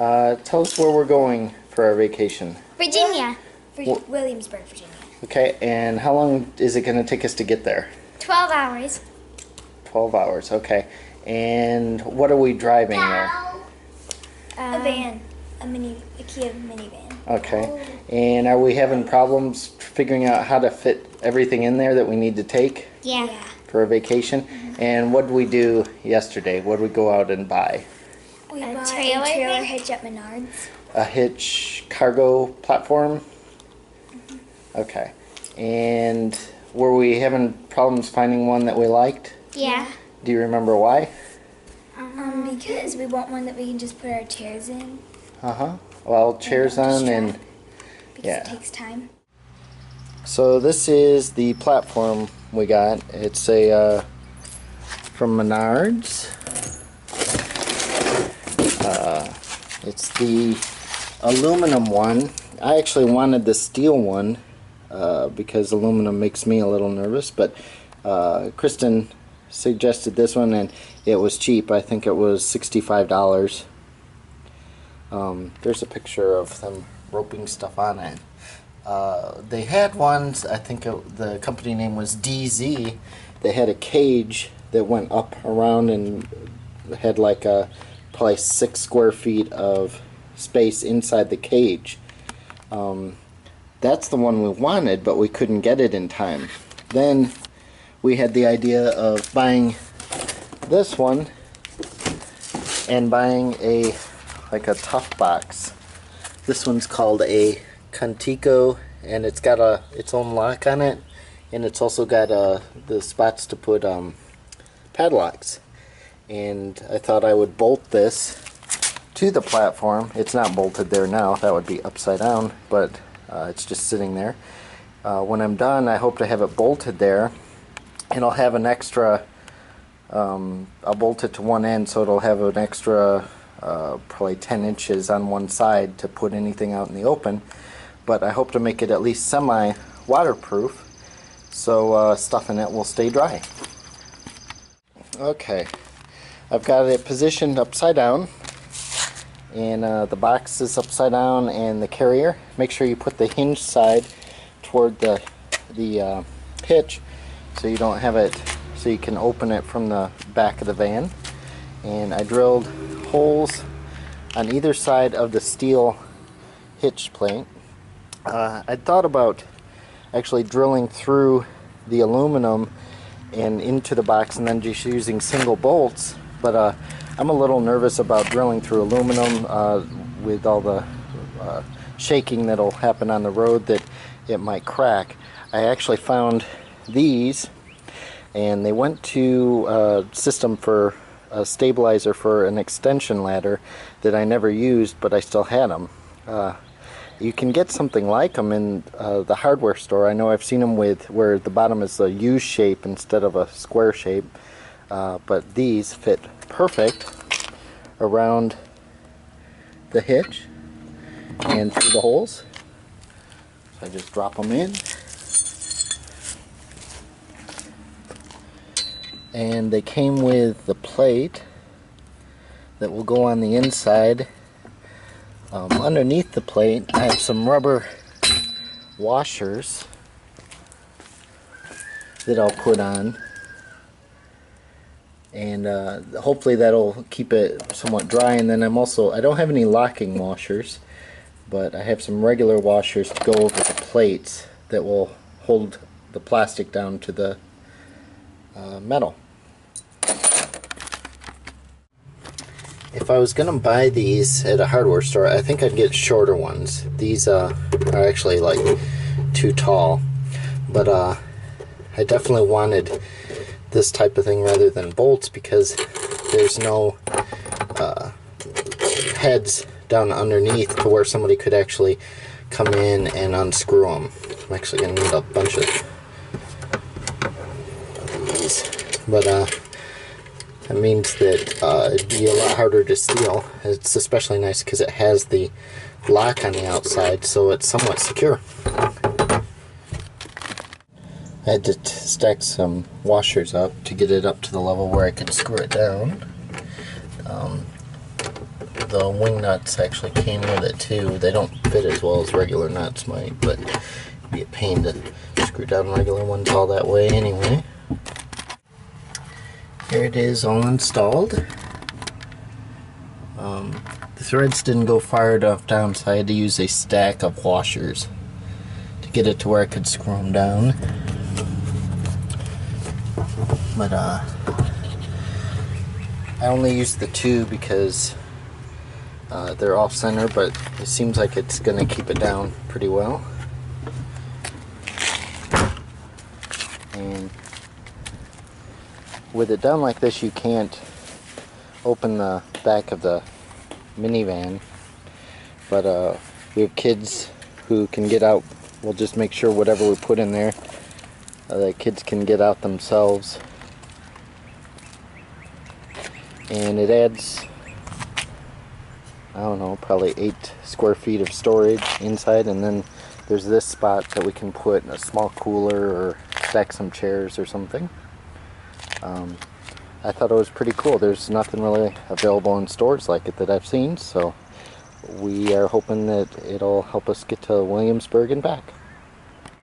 Tell us where we're going for our vacation. Virginia. Williamsburg, Virginia. Okay, and how long is it going to take us to get there? 12 hours. 12 hours, okay. And what are we driving there? A van. A Kia minivan. Okay. And are we having problems figuring out how to fit everything in there that we need to take Yeah. for a vacation? And what did we do yesterday? What did we go out and buy? We A bought trailer a trailer thing? hitch at Menards. A hitch cargo platform? Okay. And were we having problems finding one that we liked? Yeah. Do you remember why? Because we want one that we can just put our chairs in. Uh-huh. Well, chairs on and... Because yeah. it takes time. So this is the platform we got. It's a from Menards. It's the aluminum one. I actually wanted the steel one because aluminum makes me a little nervous, but Kristen suggested this one and it was cheap. I think it was $65. There's a picture of them roping stuff on it. They had ones, I think the company name was DZ. They had a cage that went up around and had like probably 6 square feet of space inside the cage. That's the one we wanted, but we couldn't get it in time. Then we had the idea of buying this one and buying like a tough box. This one's called a Contico, and it's got its own lock on it, and it's also got the spots to put padlocks. And I thought I would bolt this to the platform. It's not bolted there now, that would be upside down, but it's just sitting there. When I'm done, I hope to have it bolted there, and I'll have an extra, I'll bolt it to one end so it'll have an extra probably 10 inches on one side to put anything out in the open. But I hope to make it at least semi-waterproof so stuff in it will stay dry. Okay, I've got it positioned upside down, and the box is upside down and the carrier. Make sure you put the hinge side toward the hitch so you don't have it, so you can open it from the back of the van. And I drilled holes on either side of the steel hitch plate. I thought about actually drilling through the aluminum and into the box and then just using single bolts, but I'm a little nervous about drilling through aluminum with all the shaking that'll happen on the road, that it might crack. I actually found these, and they went to a system for a stabilizer for an extension ladder that I never used, but I still had them. You can get something like them in the hardware store. I know I've seen them with where the bottom is a U shape instead of a square shape, but these fit perfect around the hitch and through the holes. So I just drop them in, and they came with the plate that will go on the inside. Underneath the plate I have some rubber washers that I'll put on, and hopefully that'll keep it somewhat dry. And then I don't have any locking washers, but I have some regular washers to go over the plates that will hold the plastic down to the metal. If I was gonna buy these at a hardware store, I think I'd get shorter ones. These are actually like too tall, but I definitely wanted this type of thing rather than bolts, because there's no heads down underneath to where somebody could actually come in and unscrew them. I'm actually gonna need a bunch of these, but that means that it'd be a lot harder to steal. It's especially nice because it has the lock on the outside, so it's somewhat secure. I had to stack some washers up to get it up to the level where I could screw it down. the wing nuts actually came with it too. They don't fit as well as regular nuts might, but it'd be a pain to screw down regular ones all that way anyway. Here it is all installed. The threads didn't go far enough down, so I had to use a stack of washers to get it to where I could screw them down. But I only used the two because they're off center, but it seems like it's gonna keep it down pretty well. And with it done like this, you can't open the back of the minivan, but we have kids who can get out. We'll just make sure whatever we put in there, the kids can get out themselves. And it adds, I don't know, probably 8 square feet of storage inside, and then there's this spot that we can put a small cooler or stack some chairs or something. I thought it was pretty cool. There's nothing really available in stores like it that I've seen, so we are hoping that it'll help us get to Williamsburg and back.